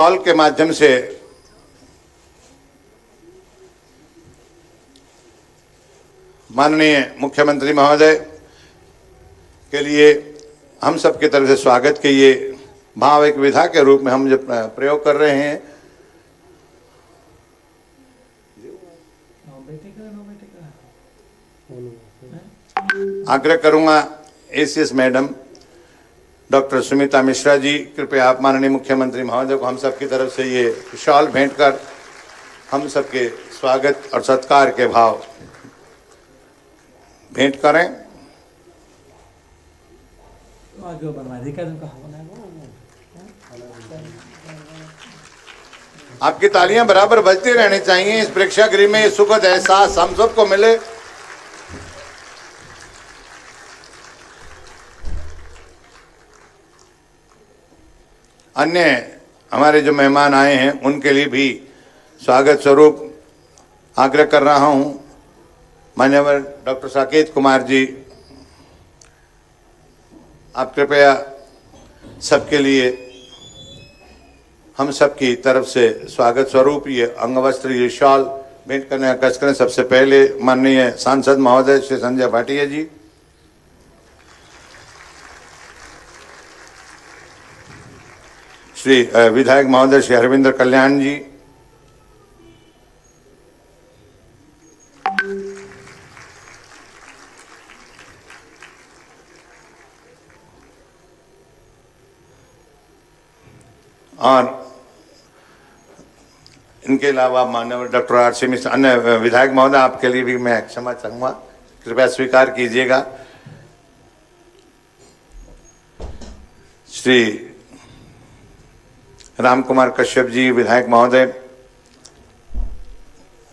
Call के माध्यम से माननीय मुख्यमंत्री महोदय के लिए हम सब की तरफ से स्वागत के ये भाव एक विधा के रूप में हम जब प्रयोग कर रहे हैं। आग्रह करूंगा ACS madam doctor Sumita Mishra ji, कृपया आप माननीय मुख्यमंत्री महोदय को हम सब की तरफ से ये शॉल भेंट कर हम सबके स्वागत और सत्कार के भाव भेंट करें। आपकी तालियां बराबर बजती रहनी चाहिए। इस प्रेक्षागृह में ये सुखद एहसास हम सबको मिले। अन्य हमारे जो मेहमान आए हैं उनके लिए भी स्वागत स्वरूप आग्रह कर रहा हूं। मान्यवर डॉक्टर साकेत कुमार जी, आप कृपया सबके लिए हम सबकी तरफ से स्वागत स्वरूप ये अंगवस्त्र, ये शॉल भेंट करने का कष्ट करें। सबसे पहले माननीय सांसद महोदय श्री संजय भाटिया जी, श्री विधायक महोदय श्री हरविंद्र कल्याण जी, और इनके अलावा माननीय डॉक्टर आर.सी. मिश्रा, अन्य विधायक महोदय, आपके लिए भी मैं क्षमा चाहूंगा, कृपया स्वीकार कीजिएगा। श्री राम कुमार कश्यप जी विधायक महोदय,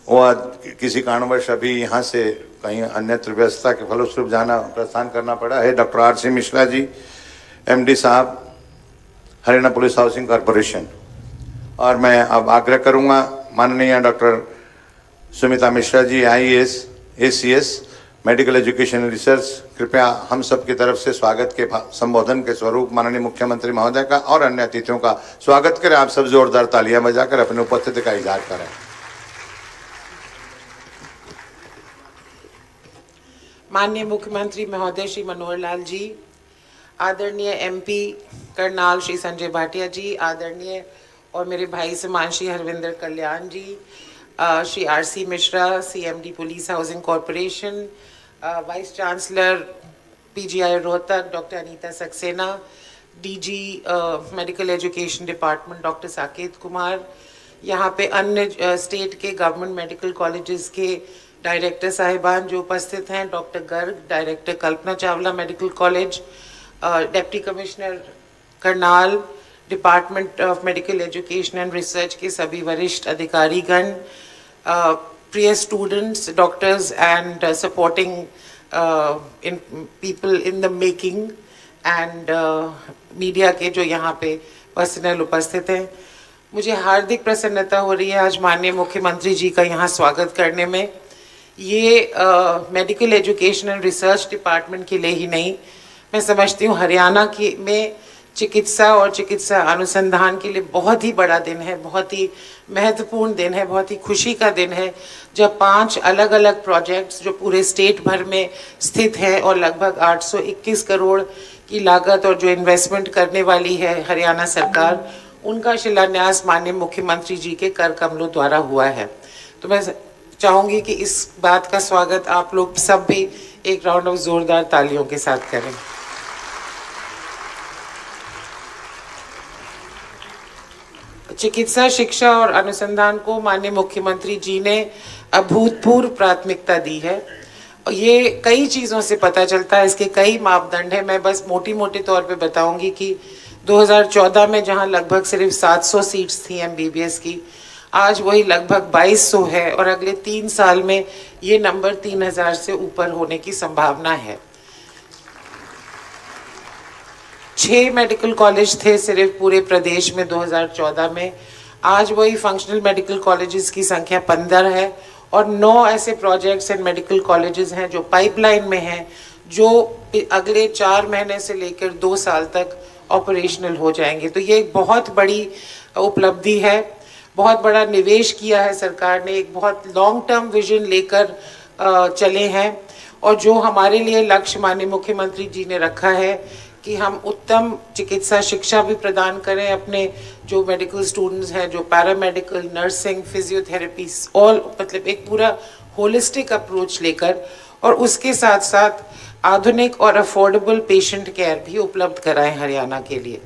वो किसी कारणवश अभी यहाँ से कहीं अन्यत्र व्यवस्था के फलस्वरूप प्रस्थान करना पड़ा है। Doctor R C. Mishra ji MD साहब, हरियाणा पुलिस हाउसिंग कॉरपोरेशन। और मैं अब आग्रह करूंगा माननीय doctor Sumita Mishra ji IAS ACS medical education research, कृपया हम सब की तरफ से स्वागत के संबोधन के स्वरूप माननीय मुख्यमंत्री महोदय का और अन्य अतिथियों का स्वागत करें। आप सब जोरदार तालियां बजाकर अपनी उपस्थिति का इजहार करें। माननीय मुख्यमंत्री महोदय श्री मनोहर लाल जी, आदरणीय एमपी करनाल श्री संजय भाटिया जी, आदरणीय और मेरे भाई समान Shri Harvinder Kalyan ji, Shri R C. Mishra CMD police housing corporation, vice chancellor PGI Rohtak doctor Anita Saxena, DG medical education department doctor Saket Kumar, यहाँ पे अन्य स्टेट के गवर्नमेंट मेडिकल कॉलेजेस के डायरेक्टर साहिबान जो उपस्थित हैं, doctor Garg, director Kalpana Chawla medical college, deputy commissioner Karnal, department of medical education and research के सभी वरिष्ठ अधिकारीगण, प्रिय students, doctors and supporting in people in the making and media के जो यहाँ पे पर्सनल उपस्थित हैं, मुझे हार्दिक प्रसन्नता हो रही है आज माननीय मुख्यमंत्री जी का यहाँ स्वागत करने में। ये medical education and research department के लिए ही नहीं, मैं समझती हूँ हरियाणा की में चिकित्सा और चिकित्सा अनुसंधान के लिए बहुत ही बड़ा दिन है, बहुत ही महत्वपूर्ण दिन है, बहुत ही खुशी का दिन है, जब 5 अलग अलग प्रोजेक्ट्स जो पूरे स्टेट भर में स्थित हैं और लगभग 821 करोड़ की लागत और जो इन्वेस्टमेंट करने वाली है हरियाणा सरकार, उनका शिलान्यास माननीय मुख्यमंत्री जी के कर कमलों द्वारा हुआ है। तो मैं चाहूँगी कि इस बात का स्वागत आप लोग सब भी एक राउंड ऑफ जोरदार तालियों के साथ करें। चिकित्सा शिक्षा और अनुसंधान को माननीय मुख्यमंत्री जी ने अभूतपूर्व प्राथमिकता दी है। ये कई चीज़ों से पता चलता है, इसके कई मापदंड हैं। मैं बस मोटे तौर पे बताऊंगी कि 2014 में जहां लगभग सिर्फ 700 सीट्स थी एमबीबीएस की, आज वही लगभग 2200 है और अगले 3 साल में ये नंबर 3000 से ऊपर होने की संभावना है। 6 मेडिकल कॉलेज थे सिर्फ पूरे प्रदेश में 2014 में, आज वही फंक्शनल मेडिकल कॉलेजेस की संख्या 15 है और 9 ऐसे प्रोजेक्ट्स एंड मेडिकल कॉलेजेस हैं जो पाइपलाइन में हैं, जो अगले 4 महीने से लेकर 2 साल तक ऑपरेशनल हो जाएंगे। तो ये एक बहुत बड़ी उपलब्धि है। बहुत बड़ा निवेश किया है सरकार ने, एक बहुत लॉन्ग टर्म विजन लेकर चले हैं। और जो हमारे लिए लक्ष्य माननीय मुख्यमंत्री जी ने रखा है कि हम उत्तम चिकित्सा शिक्षा भी प्रदान करें अपने जो मेडिकल स्टूडेंट्स हैं, जो पैरामेडिकल, नर्सिंग, फिजियोथेरेपी, ऑल मतलब एक पूरा होलिस्टिक अप्रोच लेकर, और उसके साथ साथ आधुनिक और अफोर्डेबल पेशेंट केयर भी उपलब्ध कराएं हरियाणा के लिए।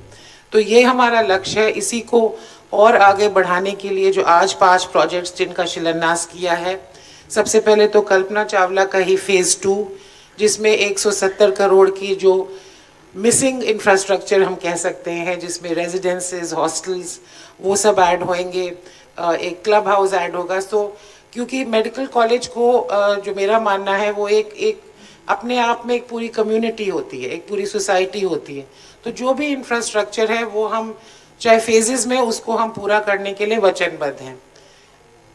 तो ये हमारा लक्ष्य है। इसी को और आगे बढ़ाने के लिए जो आज 5 प्रोजेक्ट्स जिनका शिलान्यास किया है, सबसे पहले तो कल्पना चावला का ही फेज़ 2, जिसमें 170 करोड़ की जो मिसिंग इंफ्रास्ट्रक्चर हम कह सकते हैं, जिसमें रेजिडेंसेस, हॉस्टल्स, वो सब ऐड होंगे, एक क्लब हाउस ऐड होगा। तो क्योंकि मेडिकल कॉलेज को जो मेरा मानना है वो एक अपने आप में एक पूरी कम्युनिटी होती है, एक पूरी सोसाइटी होती है। तो जो भी इंफ्रास्ट्रक्चर है वो हम चाहे फेजेस में उसको हम पूरा करने के लिए वचनबद्ध हैं।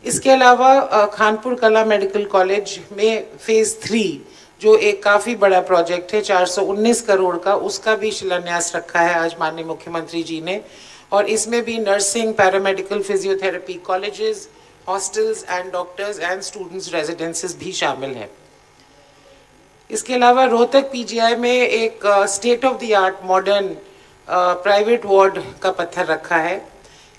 इसके अलावा खानपुर कला मेडिकल कॉलेज में फेज़ 3 जो एक काफ़ी बड़ा प्रोजेक्ट है 419 करोड़ का, उसका भी शिलान्यास रखा है आज माननीय मुख्यमंत्री जी ने। और इसमें भी nursing, paramedical, physiotherapy colleges, hostels and doctors and students residences भी शामिल हैं। इसके अलावा रोहतक पीजीआई में एक state of the art modern private ward का पत्थर रखा है।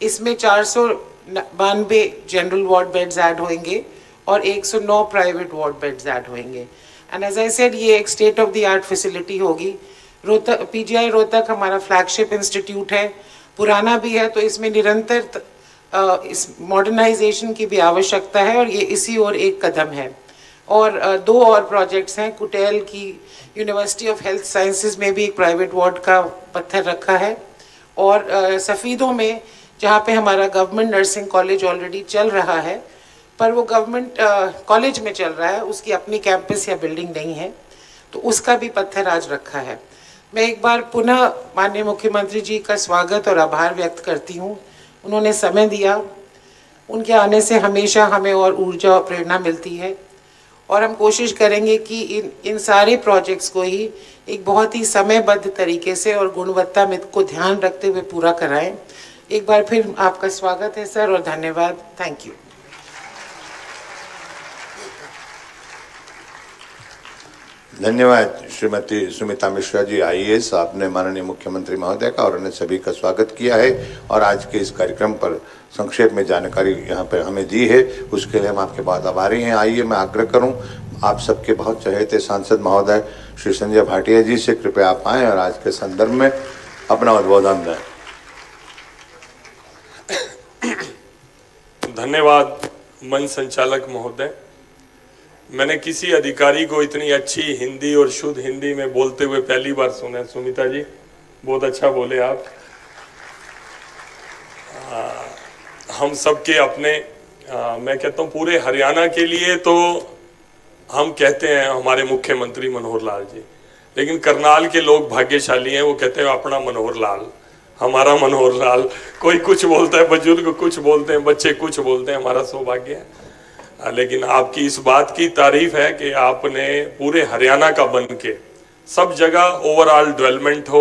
इसमें 492 जनरल वार्ड बेड्स ऐड होंगे और 109 प्राइवेट वार्ड बेड्स ऐड होंगे। एंड एज आई सेड, ये एक state of the art facility होगी। रोहतक पीजीआई रोहतक हमारा फ्लैगशिप इंस्टीट्यूट है, पुराना भी है, तो इसमें निरंतर इस मॉडर्नाइजेशन की भी आवश्यकता है और ये इसी ओर एक कदम है। और 2 और प्रोजेक्ट्स हैं। कुटेल की यूनिवर्सिटी ऑफ हेल्थ साइंसेज में भी एक प्राइवेट वार्ड का पत्थर रखा है। और सफ़ीदों में जहाँ पे हमारा गवर्नमेंट नर्सिंग कॉलेज ऑलरेडी चल रहा है, पर वो गवर्नमेंट कॉलेज में चल रहा है, उसकी अपनी कैंपस या बिल्डिंग नहीं है, तो उसका भी पत्थर आज रखा है। मैं एक बार पुनः माननीय मुख्यमंत्री जी का स्वागत और आभार व्यक्त करती हूँ। उन्होंने समय दिया, उनके आने से हमेशा हमें और ऊर्जा और प्रेरणा मिलती है। और हम कोशिश करेंगे कि इन सारे प्रोजेक्ट्स को ही एक बहुत ही समयबद्ध तरीके से और गुणवत्ता में को ध्यान रखते हुए पूरा कराएं। एक बार फिर आपका स्वागत है सर और धन्यवाद। Thank you. धन्यवाद श्रीमती सुमिता मिश्रा जी आईएएस। आपने माननीय मुख्यमंत्री महोदय का और अन्य सभी का स्वागत किया है और आज के इस कार्यक्रम पर संक्षेप में जानकारी यहाँ पर हमें दी है, उसके लिए हम आपके बहुत आभारी हैं। आइए मैं आग्रह करूँ आप सबके बहुत चहेते सांसद महोदय श्री संजय भाटिया जी से, कृपया आप आएँ और आज के संदर्भ में अपना उद्बोधन दें। धन्यवाद मंच संचालक महोदय। मैंने किसी अधिकारी को इतनी अच्छी हिंदी और शुद्ध हिंदी में बोलते हुए पहली बार सुना। सुमिता जी बहुत अच्छा बोले आप। हम सबके अपने मैं कहता हूँ पूरे हरियाणा के लिए तो हम कहते हैं हमारे मुख्यमंत्री मनोहर लाल जी, लेकिन करनाल के लोग भाग्यशाली हैं, वो कहते हैं अपना मनोहर लाल, हमारा मनोहर लाल। कोई कुछ बोलता है, बुजुर्ग कुछ बोलते हैं, बच्चे कुछ बोलते हैं, हमारा सौभाग्य है। लेकिन आपकी इस बात की तारीफ है कि आपने पूरे हरियाणा का बन के सब जगह ओवरऑल डेवलपमेंट हो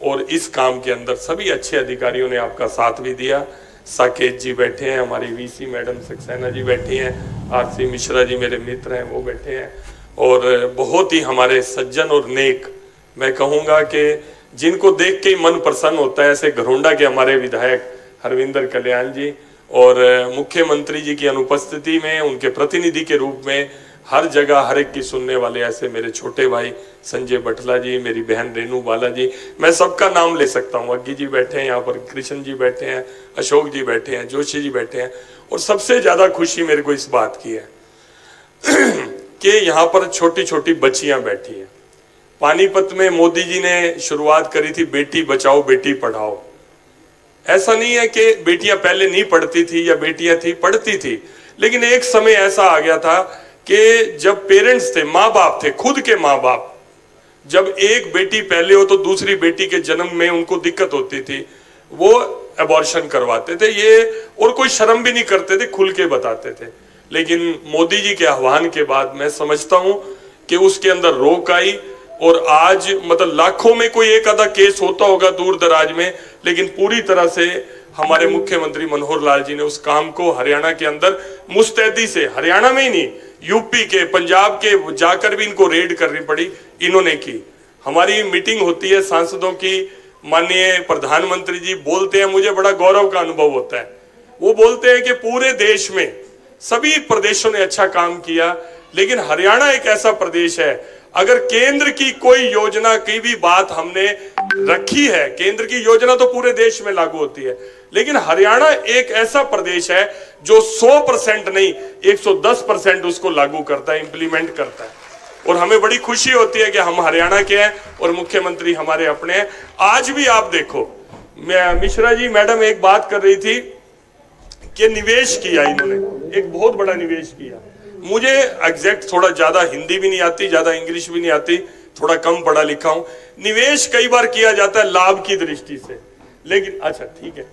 और इस काम के अंदर सभी अच्छे अधिकारियों ने आपका साथ भी दिया। साकेत जी बैठे हैं, हमारी वीसी मैडम सक्सेना जी बैठी हैं, आरसी मिश्रा जी मेरे मित्र हैं वो बैठे हैं, और बहुत ही हमारे सज्जन और नेक, मैं कहूँगा कि जिनको देख के ही मन प्रसन्न होता है, ऐसे घरोंडा के हमारे विधायक हरविंदर कल्याण जी और मुख्यमंत्री जी की अनुपस्थिति में उनके प्रतिनिधि के रूप में हर जगह हर एक की सुनने वाले ऐसे मेरे छोटे भाई संजय बटला जी, मेरी बहन रेनू बाला जी, मैं सबका नाम ले सकता हूँ। अग्गी जी बैठे हैं यहाँ पर, कृष्ण जी बैठे हैं, अशोक जी बैठे हैं, जोशी जी बैठे हैं। और सबसे ज्यादा खुशी मेरे को इस बात की है कि यहाँ पर छोटी छोटी बच्चियां बैठी हैं। पानीपत में मोदी जी ने शुरुआत करी थी बेटी बचाओ बेटी पढ़ाओ। ऐसा नहीं है कि बेटियां पहले नहीं पढ़ती थी या बेटियां थी, पढ़ती थी, लेकिन एक समय ऐसा आ गया था कि जब पेरेंट्स थे, माँ बाप थे, खुद के माँ बाप, जब एक बेटी पहले हो तो दूसरी बेटी के जन्म में उनको दिक्कत होती थी, वो अबॉर्शन करवाते थे। ये और कोई शर्म भी नहीं करते थे, खुल के बताते थे। लेकिन मोदी जी के आह्वान के बाद मैं समझता हूं कि उसके अंदर रोक आई और आज मतलब लाखों में कोई एक आधा केस होता होगा दूर दराज में, लेकिन पूरी तरह से हमारे मुख्यमंत्री मनोहर लाल जी ने उस काम को हरियाणा के अंदर मुस्तैदी से, हरियाणा में ही नहीं, यूपी के, पंजाब के जाकर भी इनको रेड करनी पड़ी, इन्होंने की। हमारी मीटिंग होती है सांसदों की, माननीय प्रधानमंत्री जी बोलते हैं, मुझे बड़ा गौरव का अनुभव होता है। वो बोलते हैं कि पूरे देश में सभी प्रदेशों ने अच्छा काम किया, लेकिन हरियाणा एक ऐसा प्रदेश है, अगर केंद्र की कोई योजना की भी बात हमने रखी है, केंद्र की योजना तो पूरे देश में लागू होती है, लेकिन हरियाणा एक ऐसा प्रदेश है जो 100% नहीं 110% उसको लागू करता है, इंप्लीमेंट करता है। और हमें बड़ी खुशी होती है कि हम हरियाणा के हैं और मुख्यमंत्री हमारे अपने हैं। आज भी आप देखो, मिश्रा जी मैडम एक बात कर रही थी कि निवेश किया, इन्होंने एक बहुत बड़ा निवेश किया। मुझे एग्जैक्ट थोड़ा ज्यादा हिंदी भी नहीं आती, ज्यादा इंग्लिश भी नहीं आती, थोड़ा कम पढ़ा लिखा हूं। निवेश कई बार किया जाता है लाभ की दृष्टि से, लेकिन अच्छा ठीक है,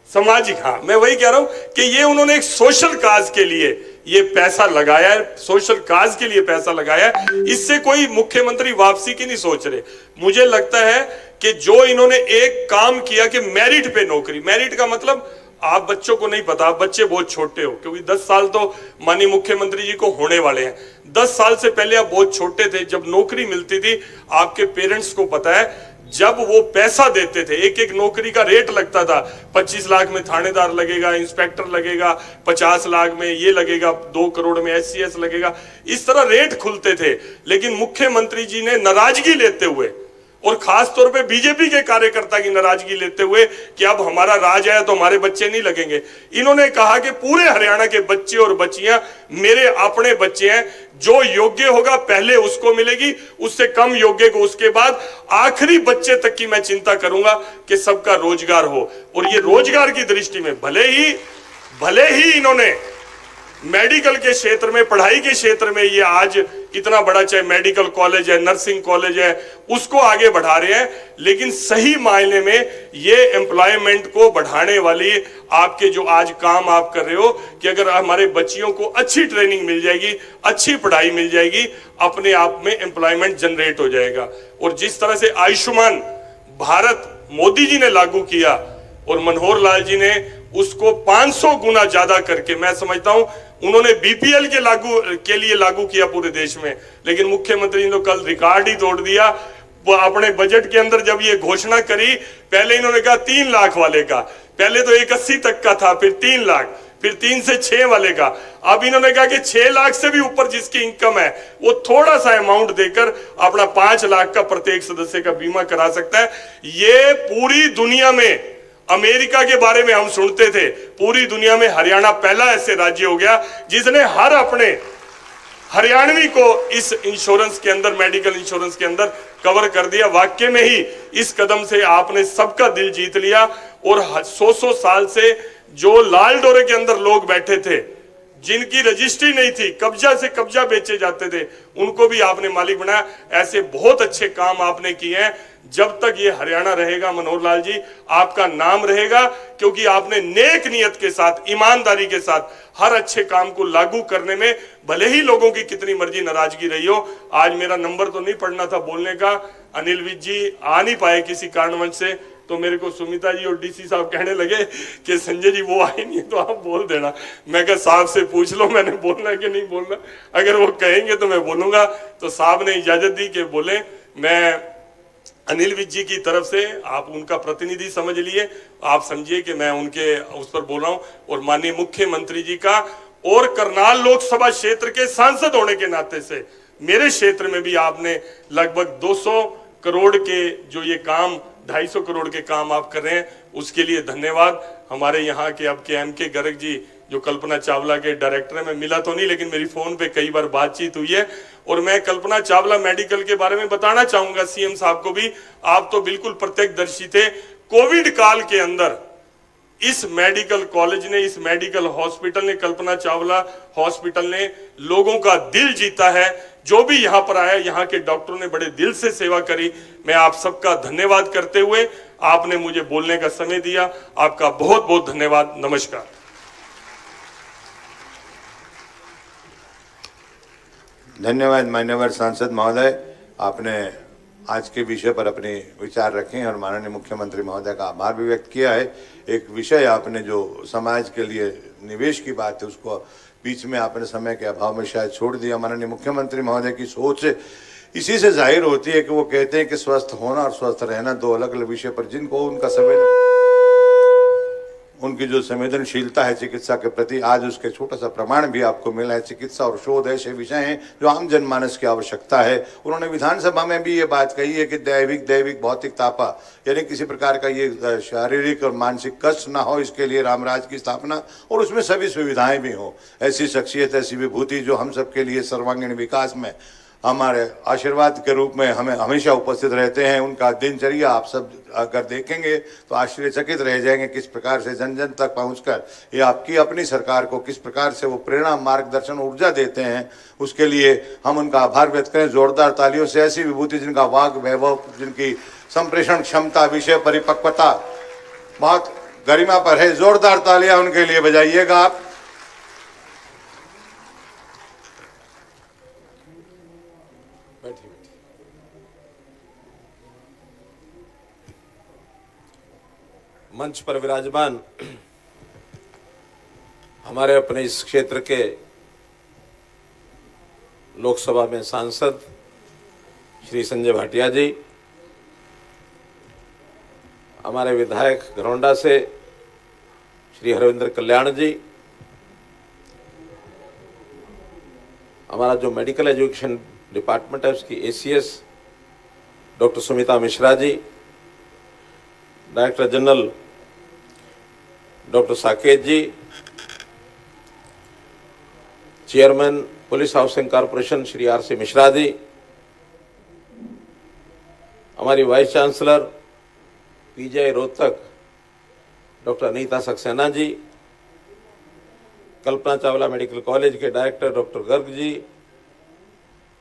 सामाजिक, हाँ मैं वही कह रहा हूं कि ये उन्होंने एक सोशल काज के लिए ये पैसा लगाया है, सोशल काज के लिए पैसा लगाया है। इससे कोई मुख्यमंत्री वापसी की नहीं सोच रहे। मुझे लगता है कि जो इन्होंने एक काम किया कि मेरिट पे नौकरी, मेरिट का मतलब आप बच्चों को नहीं पता, आप बच्चे बहुत छोटे हो, क्योंकि 10 साल तो माननीय मुख्यमंत्री जी को होने वाले हैं। 10 साल से पहले आप बहुत छोटे थे, जब नौकरी मिलती थी, आपके पेरेंट्स को पता है, जब वो पैसा देते थे, एक एक नौकरी का रेट लगता था, 25 लाख में थानेदार लगेगा, इंस्पेक्टर लगेगा, 50 लाख में ये लगेगा, 2 करोड़ में SCS लगेगा, इस तरह रेट खुलते थे। लेकिन मुख्यमंत्री जी ने नाराजगी लेते हुए, और खास तौर पे बीजेपी के कार्यकर्ता की नाराजगी लेते हुए कि अब हमारा राज आया तो हमारे बच्चे नहीं लगेंगे, इन्होंने कहा कि पूरे हरियाणा के बच्चे और बच्चियां मेरे अपने बच्चे हैं, जो योग्य होगा पहले उसको मिलेगी, उससे कम योग्य को उसके बाद, आखिरी बच्चे तक की मैं चिंता करूंगा कि सबका रोजगार हो। और ये रोजगार की दृष्टि में भले ही इन्होंने मेडिकल के क्षेत्र में, पढ़ाई के क्षेत्र में ये आज इतना बड़ा, चाहे मेडिकल कॉलेज है, नर्सिंग कॉलेज है, उसको आगे बढ़ा रहे हैं, लेकिन सही मायने में ये एम्प्लॉयमेंट को बढ़ाने वाली आपके जो आज काम आप कर रहे हो, कि अगर हमारे बच्चियों को अच्छी ट्रेनिंग मिल जाएगी, अच्छी पढ़ाई मिल जाएगी, अपने आप में एम्प्लॉयमेंट जनरेट हो जाएगा। और जिस तरह से आयुष्मान भारत मोदी जी ने लागू किया और मनोहर लाल जी ने उसको 500 गुना ज्यादा करके, मैं समझता हूं उन्होंने BPL के लिए लागू किया पूरे देश में, लेकिन मुख्यमंत्री ने तो कल रिकॉर्ड ही तोड़ दिया। वो अपने बजट के अंदर जब ये घोषणा करी, पहले इन्होंने कहा 3 लाख वाले का, पहले तो 81 तक का था, फिर 3 लाख, फिर 3 से 6 वाले का, अब इन्होंने कहा कि 6 लाख से भी ऊपर जिसकी इनकम है वो थोड़ा सा अमाउंट देकर अपना 5 लाख का प्रत्येक सदस्य का बीमा करा सकता है। ये पूरी दुनिया में, अमेरिका के बारे में हम सुनते थे, पूरी दुनिया में हरियाणा पहला ऐसे राज्य हो गया जिसने हर अपने हरियाणवी को इस इंश्योरेंस के अंदर, मेडिकल इंश्योरेंस के अंदर कवर कर दिया। वाकई में ही इस कदम से आपने सबका दिल जीत लिया। और 100 साल से जो लाल डोरे के अंदर लोग बैठे थे, जिनकी रजिस्ट्री नहीं थी, कब्जा से कब्जा बेचे जाते थे, उनको भी आपने मालिक बनाया। ऐसे बहुत अच्छे काम आपने किए हैं। जब तक ये हरियाणा रहेगा मनोहर लाल जी, आपका नाम रहेगा, क्योंकि आपने नेक नियत के साथ, ईमानदारी के साथ हर अच्छे काम को लागू करने में, भले ही लोगों की कितनी मर्जी नाराजगी रही हो। आज मेरा नंबर तो नहीं पड़ना था बोलने का, अनिल विज जी आ नहीं पाए किसी कारणवश से, तो मेरे को सुमिता जी और DC साहब कहने लगे कि संजय जी वो आए नहीं तो आप बोल देना। मैं कहा साहब से पूछ लो मैंने बोलना है कि नहीं बोलना, अगर वो कहेंगे तो मैं बोलूंगा। तो साहब ने इजाजत दी कि बोले। मैं अनिल विज जी की तरफ से, आप उनका प्रतिनिधि समझ लिए, आप समझिए कि मैं उनके उस पर बोल रहा हूं। और माननीय मुख्यमंत्री जी का, और करनाल लोकसभा क्षेत्र के सांसद होने के नाते से मेरे क्षेत्र में भी आपने लगभग 200 करोड़ के जो ये काम, 250 करोड़ के काम आप कर रहे हैं, उसके लिए धन्यवाद। हमारे यहाँ के अब के MK गर्ग जी, जो कल्पना चावला के डायरेक्टर है, मैं मिला तो नहीं लेकिन मेरी फोन पे कई बार बातचीत हुई है। और मैं कल्पना चावला मेडिकल के बारे में बताना चाहूंगा CM साहब को भी, आप तो बिल्कुल प्रत्यक्षदर्शी थे। कोविड काल के अंदर इस मेडिकल कॉलेज ने, इस मेडिकल हॉस्पिटल ने, कल्पना चावला हॉस्पिटल ने लोगों का दिल जीता है। जो भी यहाँ पर आया, यहाँ के डॉक्टरों ने बड़े दिल से सेवा करी। मैं आप सबका धन्यवाद करते हुए, आपने मुझे बोलने का समय दिया, आपका बहुत बहुत धन्यवाद। नमस्कार। धन्यवाद मान्यवर सांसद महोदय, आपने आज के विषय पर अपने विचार रखें और माननीय मुख्यमंत्री महोदय का आभार भी व्यक्त किया है। एक विषय आपने जो समाज के लिए निवेश की बात है उसको बीच में आपने समय के अभाव में शायद छोड़ दिया। माननीय मुख्यमंत्री महोदय की सोच इसी से जाहिर होती है कि वो कहते हैं कि स्वस्थ होना और स्वस्थ रहना दो अलग अलग विषय पर जिनको उनकी जो संवेदनशीलता है चिकित्सा के प्रति आज उसके छोटा सा प्रमाण भी आपको मिला है। चिकित्सा और शोध ऐसे विषय हैं जो आम जनमानस की आवश्यकता है। उन्होंने विधानसभा में भी ये बात कही है कि दैविक भौतिक तापा यानी किसी प्रकार का ये शारीरिक और मानसिक कष्ट ना हो, इसके लिए रामराज की स्थापना और उसमें सभी सुविधाएं भी हो। ऐसी शख्सियत, ऐसी विभूति जो हम सबके लिए सर्वांगीण विकास में हमारे आशीर्वाद के रूप में हमें हमेशा उपस्थित रहते हैं। उनका दिनचर्या आप सब अगर देखेंगे तो आश्चर्यचकित रह जाएंगे किस प्रकार से जन जन तक पहुंचकर ये आपकी अपनी सरकार को किस प्रकार से वो प्रेरणा, मार्गदर्शन, ऊर्जा देते हैं। उसके लिए हम उनका आभार व्यक्त करें जोरदार तालियों से। ऐसी विभूति जिनका वाग वैभव, जिनकी संप्रेषण क्षमता, विषय परिपक्वता बहुत गरिमा पर है। जोरदार तालियां उनके लिए बजाइएगा आप। मंच पर विराजमान हमारे अपने इस क्षेत्र के लोकसभा में सांसद श्री संजय भाटिया जी, हमारे विधायक घरौंडा से श्री हरविंदर कल्याण जी, हमारा जो मेडिकल एजुकेशन डिपार्टमेंट है उसकी ACS doctor Sumita Mishra ji, director general doctor Saket ji, chairman police housing corporation Shri R C. Mishra ji, हमारी vice chancellor PGI Rohtak doctor Anita Saxena ji, Kalpana Chawla medical college के director doctor Garg ji,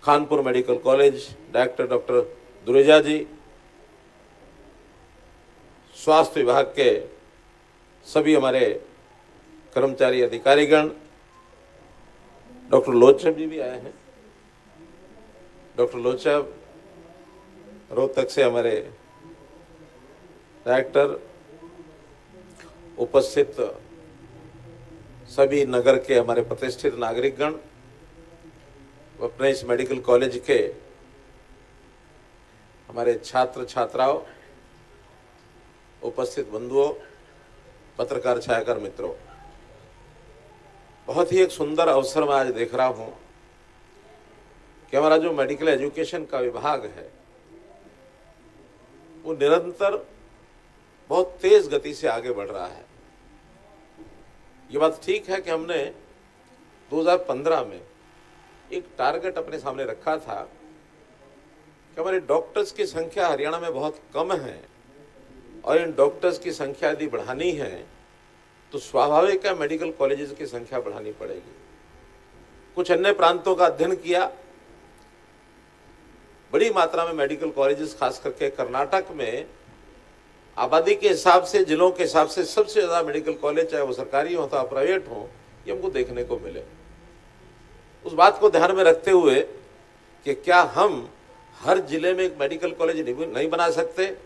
Khanpur medical college director doctor Dureja ji, स्वास्थ्य विभाग के सभी हमारे कर्मचारी अधिकारीगण, डॉक्टर लोचब जी भी आए हैं। डॉक्टर लोचब रोहतक से हमारे डायरेक्टर, उपस्थित सभी नगर के हमारे प्रतिष्ठित नागरिकगण, अपने इस मेडिकल कॉलेज के हमारे छात्र छात्राओं, उपस्थित बंधुओं, पत्रकार छायाकार मित्रों, बहुत ही एक सुंदर अवसर मैं आज देख रहा हूं कि हमारा जो मेडिकल एजुकेशन का विभाग है वो निरंतर बहुत तेज गति से आगे बढ़ रहा है। ये बात ठीक है कि हमने 2015 में एक टारगेट अपने सामने रखा था कि हमारे डॉक्टर्स की संख्या हरियाणा में बहुत कम है और इन डॉक्टर्स की संख्या यदि बढ़ानी है तो स्वाभाविक है मेडिकल कॉलेजेस की संख्या बढ़ानी पड़ेगी। कुछ अन्य प्रांतों का अध्ययन किया, बड़ी मात्रा में मेडिकल कॉलेजेस खास करके कर्नाटक में आबादी के हिसाब से, जिलों के हिसाब से सबसे ज्यादा मेडिकल कॉलेज, चाहे वो सरकारी हो या प्राइवेट हो, ये हमको देखने को मिले। उस बात को ध्यान में रखते हुए कि क्या हम हर जिले में एक मेडिकल कॉलेज नहीं बना सकते,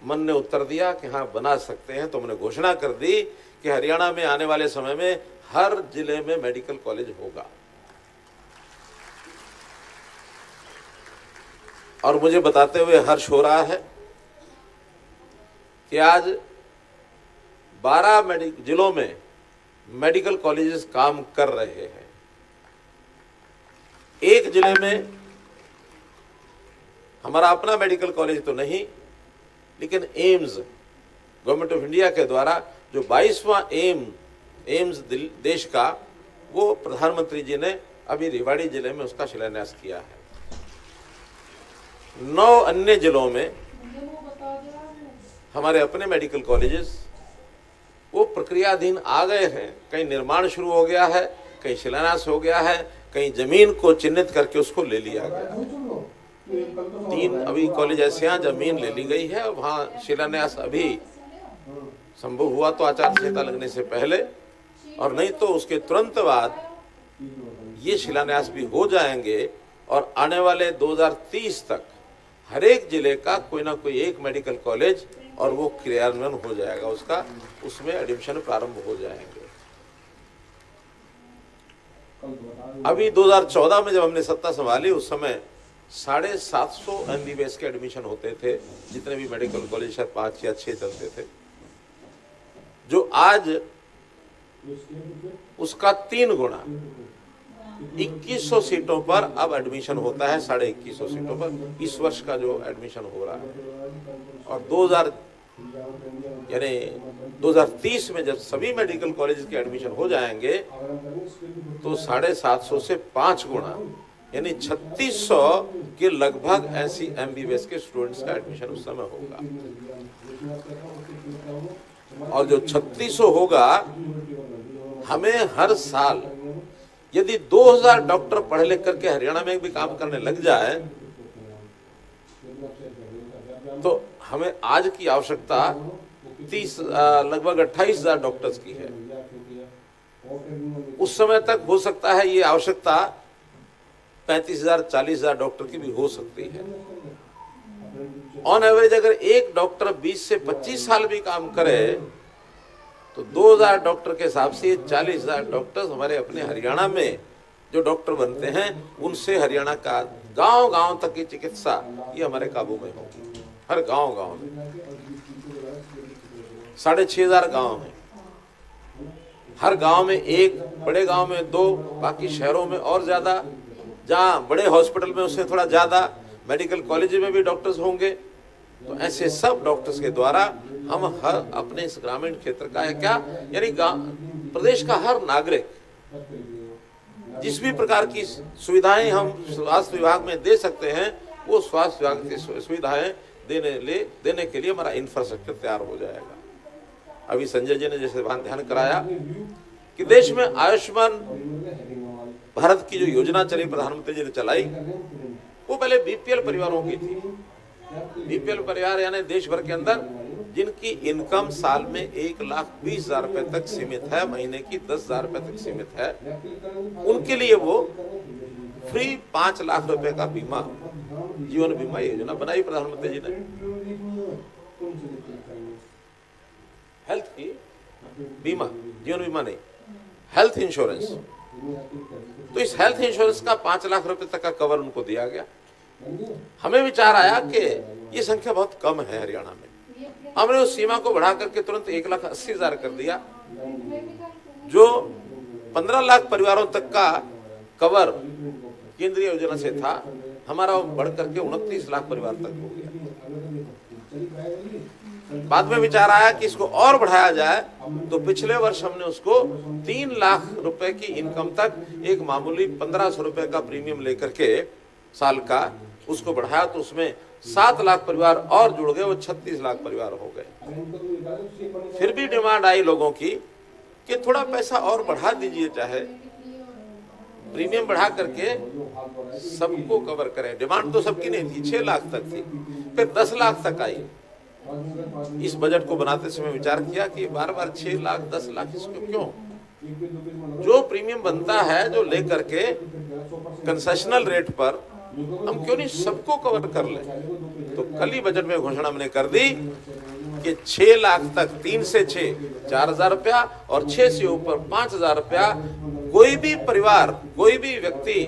मन ने उत्तर दिया कि हाँ बना सकते हैं। तो हमने घोषणा कर दी कि हरियाणा में आने वाले समय में हर जिले में मेडिकल कॉलेज होगा। और मुझे बताते हुए हर्ष हो रहा है कि आज 12 जिलों में मेडिकल कॉलेजेस काम कर रहे हैं। एक जिले में हमारा अपना मेडिकल कॉलेज तो नहीं, लेकिन एम्स, गवर्नमेंट ऑफ इंडिया के द्वारा जो 22वां एम्स देश का, वो प्रधानमंत्री जी ने अभी रेवाड़ी जिले में उसका शिलान्यास किया है। 9 अन्य जिलों में हमारे अपने मेडिकल कॉलेजेस वो प्रक्रियाधीन आ गए हैं। कहीं निर्माण शुरू हो गया है, कहीं शिलान्यास हो गया है, कहीं जमीन को चिन्हित करके उसको ले लिया गया। 3 अभी कॉलेज ऐसे हैं जमीन ले ली गई है, वहाँ शिलान्यास अभी संभव हुआ तो आचार संहिता लगने से पहले, और नहीं तो उसके तुरंत बाद ये शिलान्यास भी हो जाएंगे और आने वाले 2030 तक हर एक जिले का कोई ना कोई एक मेडिकल कॉलेज और वो क्रियान्वयन हो जाएगा उसका, उसमें एडमिशन प्रारंभ हो जाएंगे। अभी 2014 में जब हमने सत्ता संभाली उस समय 750 MBBS के एडमिशन होते थे, जितने भी मेडिकल कॉलेज शायद 5 या 6 चलते थे, जो आज उसका 3 गुना 2100 सीटों पर अब एडमिशन होता है, 2150 सीटों पर इस वर्ष का जो एडमिशन हो रहा है। और 2030 में जब सभी मेडिकल कॉलेज के एडमिशन हो जाएंगे तो 750 से 5 गुना यानी 3600 के लगभग ऐसी MBBS के स्टूडेंट्स का एडमिशन उस समय होगा। और जो 3600 होगा, हमें हर साल यदि 2000 डॉक्टर पढ़े लिख करके हरियाणा में भी काम करने लग जाए तो हमें आज की आवश्यकता लगभग 28,000 डॉक्टर्स की है। उस समय तक हो सकता है ये आवश्यकता 35,000 40,000 डॉक्टर की भी हो सकती है। ऑन एवरेज अगर एक डॉक्टर 20 से 25 साल भी काम करे तो 2000 डॉक्टर के हिसाब से 40,000 डॉक्टर्स हमारे अपने हरियाणा में जो डॉक्टर बनते हैं उनसे हरियाणा का गांव-गांव तक की चिकित्सा ये हमारे काबू में होगी। हर गांव-गांव में 6,500 गांव हैं, हर गांव में एक, बड़े गांव में 2, बाकी शहरों में और ज्यादा, जहां बड़े हॉस्पिटल में उससे थोड़ा ज्यादा, मेडिकल कॉलेज में भी डॉक्टर्स होंगे। तो ऐसे सब डॉक्टर्स के द्वारा हम हर अपने इस ग्रामीण क्षेत्र का है क्या यानी प्रदेश का हर नागरिक जिस भी प्रकार की सुविधाएं हम स्वास्थ्य विभाग में दे सकते हैं वो स्वास्थ्य विभाग की सुविधाएं देने के लिए हमारा इंफ्रास्ट्रक्चर तैयार हो जाएगा। अभी संजय जी ने जैसे ध्यान कराया कि देश में आयुष्मान भारत की जो योजना चली, प्रधानमंत्री जी ने चलाई, वो पहले BPL परिवारों की थी। BPL परिवार यानी देश भर के अंदर जिनकी इनकम साल में 1,20,000 रुपए तक सीमित है, महीने की 10,000 रुपए तक सीमित है, उनके लिए वो फ्री 5 लाख रुपए का बीमा, जीवन बीमा योजना बनाई प्रधानमंत्री जी ने। हेल्थ की बीमा, जीवन बीमा नहीं, हेल्थ इंश्योरेंस। तो इस हेल्थ इंश्योरेंस का 5 लाख रुपए तक का कवर उनको दिया गया। हमें विचार आया कि ये संख्या बहुत कम है हरियाणा में, हमने उस सीमा को बढ़ा करके तुरंत 1,80,000 कर दिया, जो 15 लाख परिवारों तक का कवर केंद्रीय योजना से था, हमारा वो बढ़ करके 29 लाख परिवार तक हो गया। बाद में विचार आया कि इसको और बढ़ाया जाए, तो पिछले वर्ष हमने उसको 3 लाख रुपए की इनकम तक एक मामूली 1,500 रुपए का प्रीमियम लेकर के साल का उसको बढ़ाया, तो उसमें 7 लाख परिवार और जुड़ गए, वो 36 लाख परिवार हो गए। फिर भी डिमांड आई लोगों की कि थोड़ा पैसा और बढ़ा दीजिए, चाहे प्रीमियम बढ़ा करके सबको कवर करें। डिमांड तो सबकी नहीं थी, 6 लाख तक थी, फिर 10 लाख तक आई। इस बजट को बनाते समय विचार किया कि बार-बार 6 लाख 10 लाख इसको क्यों, जो प्रीमियम बनता है जो लेकर के कंसेशनल रेट पर हम क्यों नहीं सबको कवर कर लें। तो कल ही बजट में घोषणा हमने कर दी कि 6 लाख तक 3 से 6 4,000 रुपया और 6 से ऊपर 5,000 रुपया कोई भी परिवार, कोई भी व्यक्ति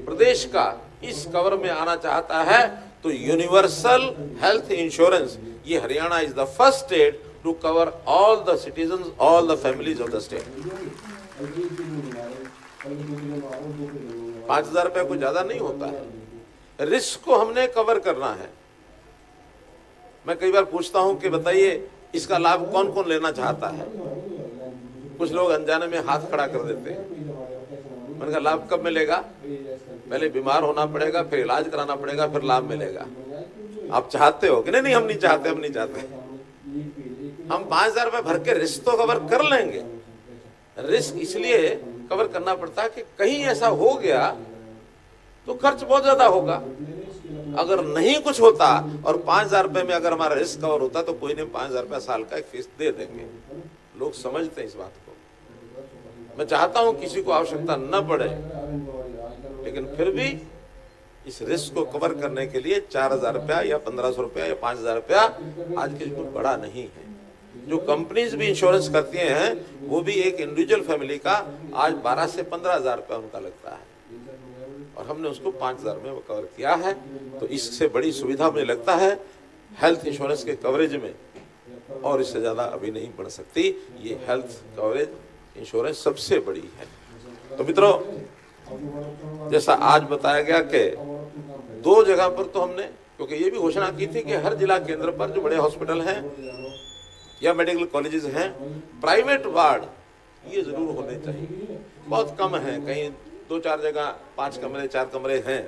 प्रदेश का इस कवर में आना चाहता है तो यूनिवर्सल हेल्थ इंश्योरेंस, ये Haryana is the first state to cover all the citizens, all the families of the state. 5,000 रुपया कोई ज्यादा नहीं होता है, रिस्क को हमने कवर करना है। मैं कई बार पूछता हूं कि बताइए इसका लाभ कौन कौन लेना चाहता है। कुछ लोग अनजाने में हाथ खड़ा कर देते हैं। मैंने कहा लाभ कब मिलेगा? पहले बीमार होना पड़ेगा, फिर इलाज कराना पड़ेगा, फिर लाभ मिलेगा। आप चाहते हो कि नहीं? हम नहीं चाहते, हम नहीं चाहते। हम 5,000 रुपए भर के रिस्क तो कवर कर लेंगे। रिस्क इसलिए कवर करना पड़ता है कि कहीं ऐसा हो गया तो खर्च बहुत ज्यादा होगा। अगर नहीं कुछ होता और 5,000 रुपए में अगर हमारा रिस्क कवर होता तो कोई नहीं 5,000 रुपया साल का एक फीस दे देंगे। लोग समझते हैं इस बात को। मैं चाहता हूं किसी को आवश्यकता न पड़े, लेकिन फिर भी इस रिस्क को कवर करने के लिए 4,000 रुपया या 1,500 रुपया या 5,000 रुपया आज के युग में बड़ा नहीं है। जो कंपनीज भी इंश्योरेंस करती हैं वो भी एक इंडिविजुअल फैमिली का आज 12 से 15,000 रुपया उनका लगता है, और हमने उसको 5,000 में कवर किया है। तो इससे बड़ी सुविधा मुझे लगता है हेल्थ इंश्योरेंस के कवरेज में, और इससे ज्यादा अभी नहीं बढ़ सकती। ये हेल्थ कवरेज इंश्योरेंस सबसे बड़ी है। तो मित्रों, जैसा आज बताया गया कि 2 जगह पर तो हमने, क्योंकि ये भी घोषणा की थी कि हर जिला केंद्र पर जो बड़े हॉस्पिटल हैं या मेडिकल कॉलेजेस हैं, प्राइवेट वार्ड ये जरूर होने चाहिए। बहुत कम है, कहीं 2-4 जगह 5 कमरे 4 कमरे हैं,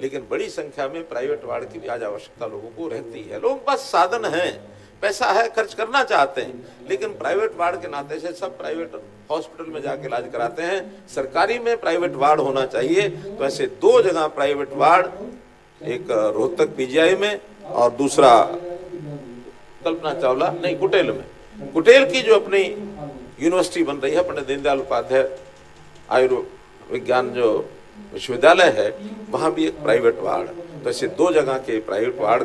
लेकिन बड़ी संख्या में प्राइवेट वार्ड की भी आज आवश्यकता लोगों को रहती है। लोगों के पास साधन है, पैसा है, खर्च करना चाहते हैं, लेकिन प्राइवेट वार्ड के नाते से सब प्राइवेट हॉस्पिटल में जाके इलाज कराते हैं। सरकारी में प्राइवेट वार्ड होना चाहिए। तो ऐसे 2 जगह प्राइवेट वार्ड, एक रोहतक पीजीआई में और दूसरा कल्पना चावला नहीं कुटेल में। कुटेल की जो अपनी यूनिवर्सिटी बन रही है, पंडित दीनदयाल उपाध्याय आयुर्विज्ञान जो विश्वविद्यालय है, वहां भी एक प्राइवेट वार्ड। तो ऐसे 2 जगह के प्राइवेट वार्ड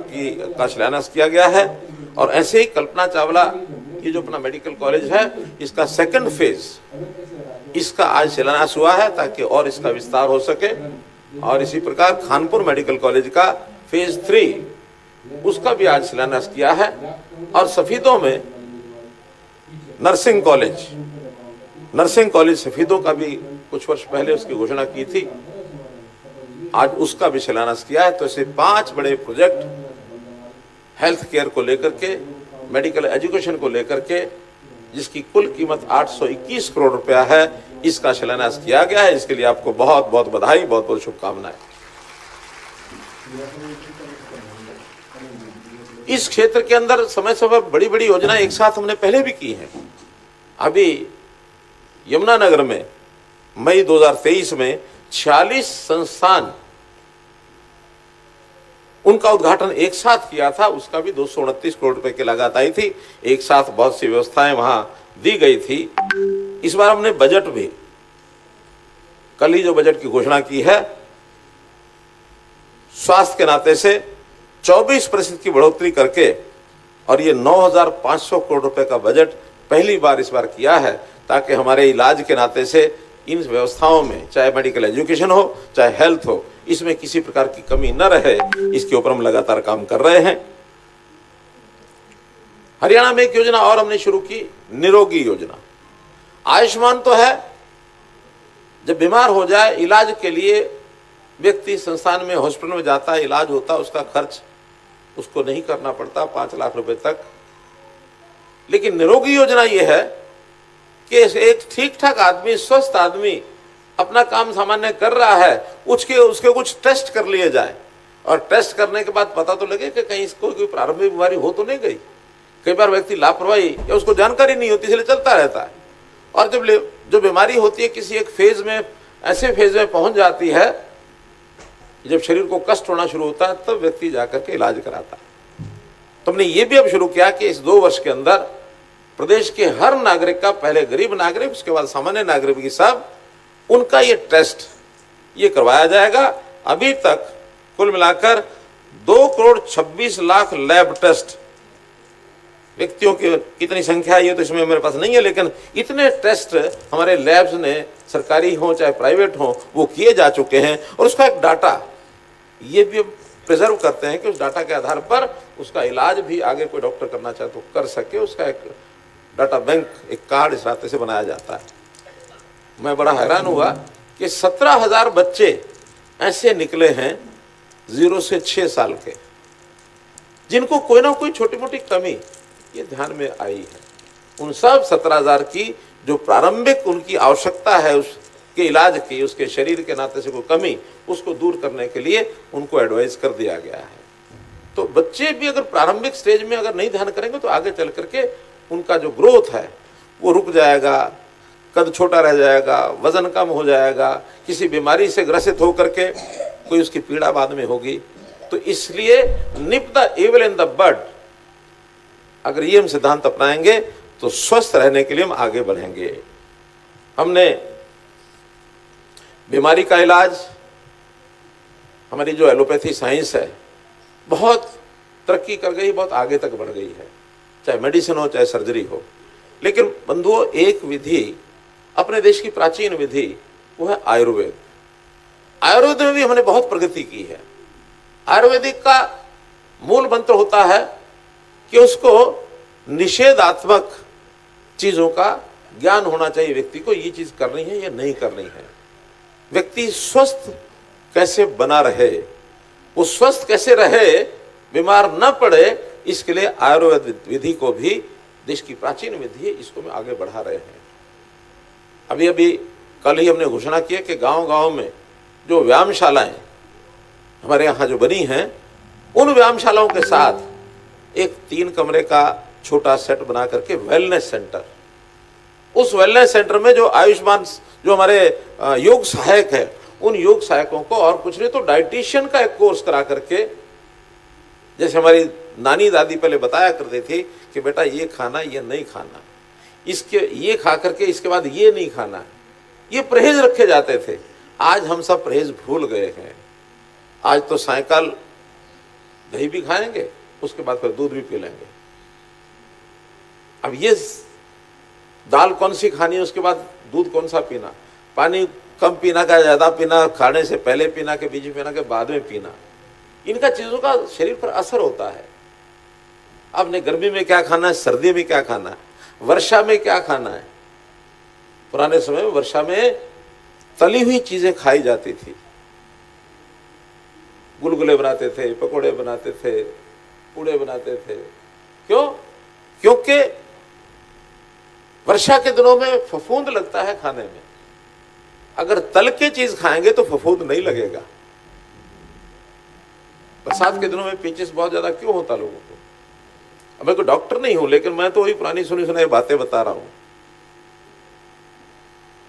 का शिलान्यास किया गया है। और ऐसे ही कल्पना चावला ये जो अपना मेडिकल कॉलेज है, इसका 2nd फेज इसका आज शिलान्यास हुआ है ताकि और इसका विस्तार हो सके। और इसी प्रकार खानपुर मेडिकल कॉलेज का फेज 3 उसका भी आज शिलान्यास किया है। और सफीदों में नर्सिंग कॉलेज सफीदों का भी कुछ वर्ष पहले उसकी घोषणा की थी, आज उसका भी शिलान्यास किया है। तो ऐसे 5 बड़े प्रोजेक्ट हेल्थ केयर को लेकर के, मेडिकल एजुकेशन को लेकर के, जिसकी कुल कीमत 821 करोड़ रुपया है, इसका शिलान्यास किया गया है। इसके लिए आपको बहुत बहुत बधाई, बहुत बहुत शुभकामनाएं। इस क्षेत्र के अंदर समय समय बड़ी बड़ी योजनाएं एक साथ हमने पहले भी की हैं। अभी यमुनानगर में मई 2023 में 46 संस्थान, उनका उद्घाटन एक साथ किया था। उसका भी 229 करोड़ रुपए की लागत आई थी। एक साथ बहुत सी व्यवस्थाएं वहां दी गई थी। इस बार हमने बजट भी, कल ही जो बजट की घोषणा की है, स्वास्थ्य के नाते से 24% की बढ़ोतरी करके, और ये 9,500 करोड़ रुपए का बजट पहली बार इस बार किया है, ताकि हमारे इलाज के नाते से इन व्यवस्थाओं में, चाहे मेडिकल एजुकेशन हो चाहे हेल्थ हो, इसमें किसी प्रकार की कमी न रहे, इसके ऊपर हम लगातार काम कर रहे हैं। हरियाणा में एक योजना और हमने शुरू की, निरोगी योजना। आयुष्मान तो है, जब बीमार हो जाए इलाज के लिए व्यक्ति संस्थान में, हॉस्पिटल में जाता है, इलाज होता है, उसका खर्च उसको नहीं करना पड़ता 5 लाख रुपए तक। लेकिन निरोगी योजना यह है कि एक ठीक ठाक आदमी, स्वस्थ आदमी अपना काम सामान्य कर रहा है, उसके कुछ टेस्ट कर लिए जाए, और टेस्ट करने के बाद पता तो लगे कि कहीं इसको कोई प्रारंभिक बीमारी हो तो नहीं गई। कई बार व्यक्ति लापरवाही या उसको जानकारी नहीं होती, इसलिए चलता रहता है। और जब जो बीमारी होती है किसी एक फेज में, ऐसे फेज में पहुंच जाती है, जब शरीर को कष्ट होना शुरू होता है, तब व्यक्ति जाकर के इलाज कराता है। तो हमने ये भी अब शुरू किया कि इस 2 वर्ष के अंदर प्रदेश के हर नागरिक का, पहले गरीब नागरिक, उसके बाद सामान्य नागरिक की सब, उनका ये टेस्ट ये करवाया जाएगा। अभी तक कुल मिलाकर 2,26,00,000 लैब टेस्ट, व्यक्तियों की कितनी संख्या है ये तो इसमें मेरे पास नहीं है, लेकिन इतने टेस्ट हमारे लैब्स ने, सरकारी हो चाहे प्राइवेट हो, वो किए जा चुके हैं। और उसका एक डाटा ये भी प्रिजर्व करते हैं कि उस डाटा के आधार पर उसका इलाज भी आगे कोई डॉक्टर करना चाहे तो कर सके। उसका एक डाटा बैंक, एक कार्ड इस रास्ते से बनाया जाता है। मैं बड़ा हैरान हुआ कि 17,000 बच्चे ऐसे निकले हैं 0 से 6 साल के, जिनको कोई ना कोई छोटी मोटी कमी ये ध्यान में आई है। उन सब 17,000 की जो प्रारंभिक उनकी आवश्यकता है उसके इलाज की, उसके शरीर के नाते से कोई कमी, उसको दूर करने के लिए उनको एडवाइस कर दिया गया है। तो बच्चे भी अगर प्रारंभिक स्टेज में अगर नहीं ध्यान करेंगे तो आगे चल करके उनका जो ग्रोथ है वो रुक जाएगा, कद छोटा रह जाएगा, वजन कम हो जाएगा, किसी बीमारी से ग्रसित होकर के कोई उसकी पीड़ा बाद में होगी। तो इसलिए nip the evil in the bud, अगर ये हम सिद्धांत अपनाएंगे तो स्वस्थ रहने के लिए हम आगे बढ़ेंगे। हमने बीमारी का इलाज, हमारी जो एलोपैथी साइंस है बहुत तरक्की कर गई, बहुत आगे तक बढ़ गई है, चाहे मेडिसिन हो चाहे सर्जरी हो। लेकिन बंधुओं, एक विधि अपने देश की प्राचीन विधि वो है आयुर्वेद। आयुर्वेद में भी हमने बहुत प्रगति की है। आयुर्वेदिक का मूल मंत्र होता है कि उसको निषेधात्मक चीजों का ज्ञान होना चाहिए व्यक्ति को, ये चीज करनी है या नहीं करनी है। व्यक्ति स्वस्थ कैसे बना रहे, वो स्वस्थ कैसे रहे, बीमार न पड़े, इसके लिए आयुर्वेद विधि को भी, देश की प्राचीन विधि है, इसको में आगे बढ़ा रहे हैं। अभी अभी कल ही हमने घोषणा की कि गांव-गांव में जो व्यायामशालाएं हमारे यहाँ जो बनी हैं, उन व्यायामशालाओं के साथ एक 3 कमरे का छोटा सेट बना करके वेलनेस सेंटर, उस वेलनेस सेंटर में जो आयुष्मान, जो हमारे योग सहायक है, उन योग सहायकों को और कुछ नहीं तो डाइटिशियन का एक कोर्स करा करके, जैसे हमारी नानी दादी पहले बताया करते थे कि बेटा ये खाना ये नहीं खाना, इसके ये खा करके इसके बाद ये नहीं खाना, ये परहेज रखे जाते थे। आज हम सब परहेज भूल गए हैं। आज तो सायकाल दही भी खाएंगे, उसके बाद फिर दूध भी पी लेंगे। अब ये दाल कौन सी खानी है, उसके बाद दूध कौन सा पीना, पानी कम पीना का ज्यादा पीना, खाने से पहले पीना के बीच में पीना के बाद में पीना, इनका चीजों का शरीर पर असर होता है। आपने गर्मी में क्या खाना है, सर्दी में क्या खाना है, वर्षा में क्या खाना है। पुराने समय में वर्षा में तली हुई चीजें खाई जाती थी, गुलगुले बनाते थे, पकोड़े बनाते थे, पूड़े बनाते थे। क्यों? क्योंकि वर्षा के दिनों में फफूंद लगता है खाने में। अगर तल के चीज खाएंगे तो फफूंद नहीं लगेगा। बरसात के दिनों में पेचिस बहुत ज्यादा क्यों होता लोगों को? अब मैं कोई डॉक्टर नहीं हूं, लेकिन मैं तो वही पुरानी सुनी सुनाई बातें बता रहा हूं।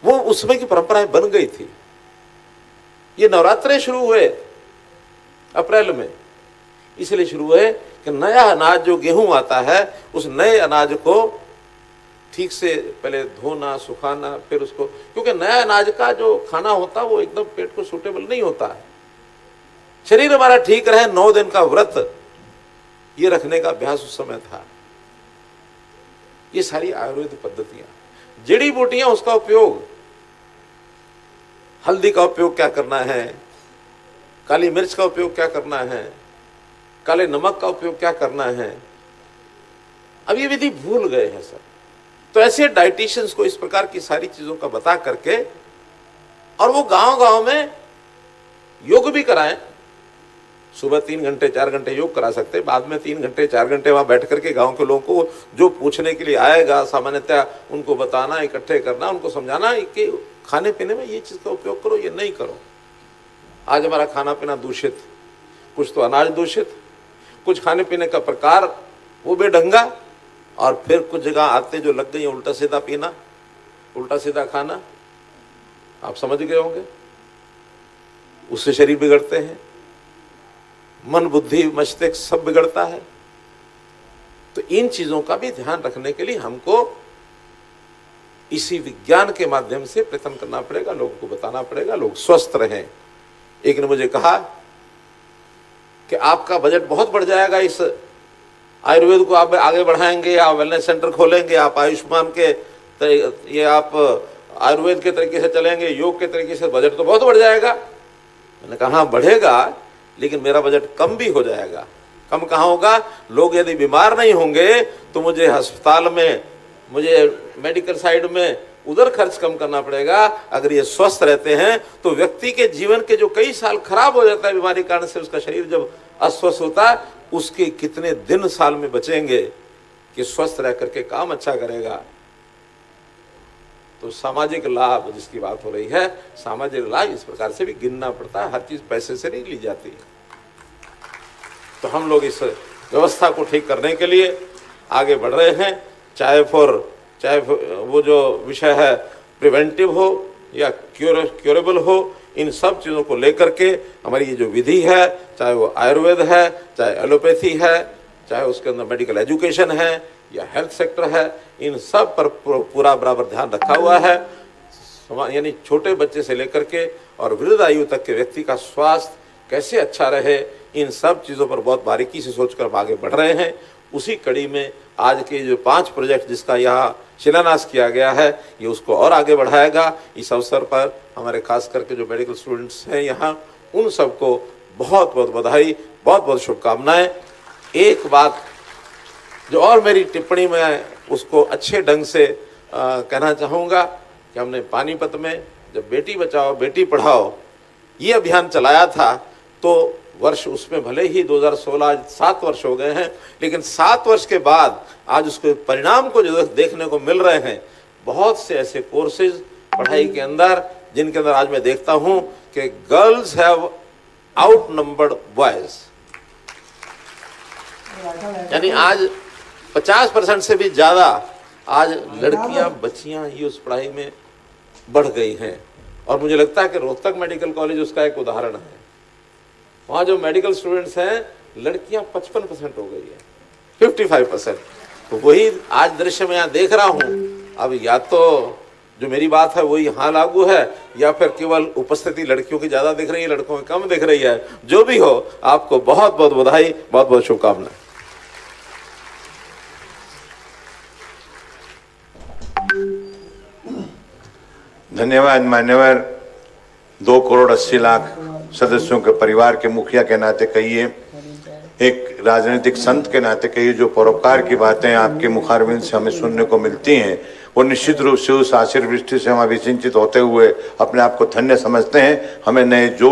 वो उस समय की परंपराएं बन गई थी। ये नवरात्रे शुरू हुए अप्रैल में, इसलिए शुरू हुए कि नया अनाज जो गेहूं आता है, उस नए अनाज को ठीक से पहले धोना, सुखाना, फिर उसको, क्योंकि नया अनाज का जो खाना होता है वो एकदम पेट को सूटेबल नहीं होता है। शरीर हमारा ठीक रहे, 9 दिन का व्रत ये रखने का अभ्यास उस समय था। ये सारी आयुर्वेद पद्धतियां, जड़ी बूटियां, उसका उपयोग, हल्दी का उपयोग क्या करना है, काली मिर्च का उपयोग क्या करना है, काले नमक का उपयोग क्या करना है, अब ये विधि भूल गए हैं सर। तो ऐसे डाइटिशियंस को इस प्रकार की सारी चीजों का बता करके, और वो गांव-गांव में योग भी कराएं। सुबह 3 घंटे 4 घंटे योग करा सकते, बाद में 3 घंटे 4 घंटे वहां बैठ करके गांव के लोगों को जो पूछने के लिए आएगा, सामान्यतः उनको बताना, इकट्ठे करना, उनको समझाना कि खाने पीने में ये चीज का उपयोग करो, ये नहीं करो। आज हमारा खाना पीना दूषित, कुछ तो अनाज दूषित, कुछ खाने पीने का प्रकार वो बेढंगा, और फिर कुछ जगह आते जो लग गई उल्टा सीधा पीना, उल्टा सीधा खाना। आप समझ गए होंगे, उससे शरीर बिगड़ते हैं, मन बुद्धि मस्तिष्क सब बिगड़ता है। तो इन चीजों का भी ध्यान रखने के लिए हमको इसी विज्ञान के माध्यम से प्रयत्न करना पड़ेगा, लोगों को बताना पड़ेगा, लोग स्वस्थ रहें। एक ने मुझे कहा कि आपका बजट बहुत बढ़ जाएगा, इस आयुर्वेद को आप आगे बढ़ाएंगे, आप वेलनेस सेंटर खोलेंगे, आप आयुष्मान के ये आप आयुर्वेद के तरीके से चलेंगे, योग के तरीके से, बजट तो बहुत बढ़ जाएगा। मैंने कहा हाँ बढ़ेगा, लेकिन मेरा बजट कम भी हो जाएगा। कम कहाँ होगा? लोग यदि बीमार नहीं होंगे तो मुझे अस्पताल में, मुझे मेडिकल साइड में उधर खर्च कम करना पड़ेगा। अगर ये स्वस्थ रहते हैं तो व्यक्ति के जीवन के जो कई साल खराब हो जाता है बीमारी कारण से, उसका शरीर जब अस्वस्थ होता है, उसके कितने दिन साल में बचेंगे कि स्वस्थ रह करके काम अच्छा करेगा। तो सामाजिक लाभ जिसकी बात हो रही है, सामाजिक लाभ इस प्रकार से भी गिनना पड़ता है, हर चीज पैसे से नहीं ली जाती। तो हम लोग इस व्यवस्था को ठीक करने के लिए आगे बढ़ रहे हैं, चाहे वो जो विषय है प्रिवेंटिव हो या क्योरेबल हो, इन सब चीज़ों को लेकर के हमारी ये जो विधि है, चाहे वो आयुर्वेद है, चाहे एलोपैथी है, चाहे उसके अंदर मेडिकल एजुकेशन है या हेल्थ सेक्टर है, इन सब पर पूरा बराबर ध्यान रखा हुआ है। यानी छोटे बच्चे से लेकर के और वृद्ध आयु तक के व्यक्ति का स्वास्थ्य कैसे अच्छा रहे, इन सब चीज़ों पर बहुत बारीकी से सोचकर हम आगे बढ़ रहे हैं। उसी कड़ी में आज के जो 5 प्रोजेक्ट जिसका यहाँ शिलान्यास किया गया है, ये उसको और आगे बढ़ाएगा। इस अवसर पर हमारे खास करके जो मेडिकल स्टूडेंट्स हैं यहाँ, उन सबको बहुत बहुत बधाई, बहुत बहुत शुभकामनाएं। एक बात जो और मेरी टिप्पणी में उसको अच्छे ढंग से कहना चाहूँगा कि हमने पानीपत में जब बेटी बचाओ बेटी पढ़ाओ ये अभियान चलाया था, तो वर्ष उसमें भले ही 2016 आज 7 वर्ष हो गए हैं, लेकिन 7 वर्ष के बाद आज उसके परिणाम को जो देखने को मिल रहे हैं, बहुत से ऐसे कोर्सेज पढ़ाई के अंदर जिनके अंदर आज मैं देखता हूं कि girls have out numbered boys, यानी आज 50% से भी ज्यादा आज लड़कियां बच्चियां ही उस पढ़ाई में बढ़ गई हैं। और मुझे लगता है कि रोहतक मेडिकल कॉलेज उसका एक उदाहरण है। वहाँ जो मेडिकल स्टूडेंट्स हैं, लड़कियां 55% हो गई है, 55%। तो वही आज दृश्य मैं यहाँ देख रहा हूँ। अब या तो जो मेरी बात है वो यहाँ लागू है, या फिर केवल उपस्थिति लड़कियों की ज्यादा दिख रही है, लड़कों की कम दिख रही है। जो भी हो, आपको बहुत बहुत बधाई, बहुत बहुत शुभकामनाएं। धन्यवाद मान्यवर। 2 करोड़ 80 लाख सदस्यों के परिवार के मुखिया के नाते कहिए, एक राजनीतिक संत के नाते कहिए, जो परोपकार की बातें आपके मुखारबिंद से हमें सुनने को मिलती हैं, वो निश्चित रूप से उस आशीर्वृष्टि से हम अभिसिंचित होते हुए अपने आप को धन्य समझते हैं। हमें नए जो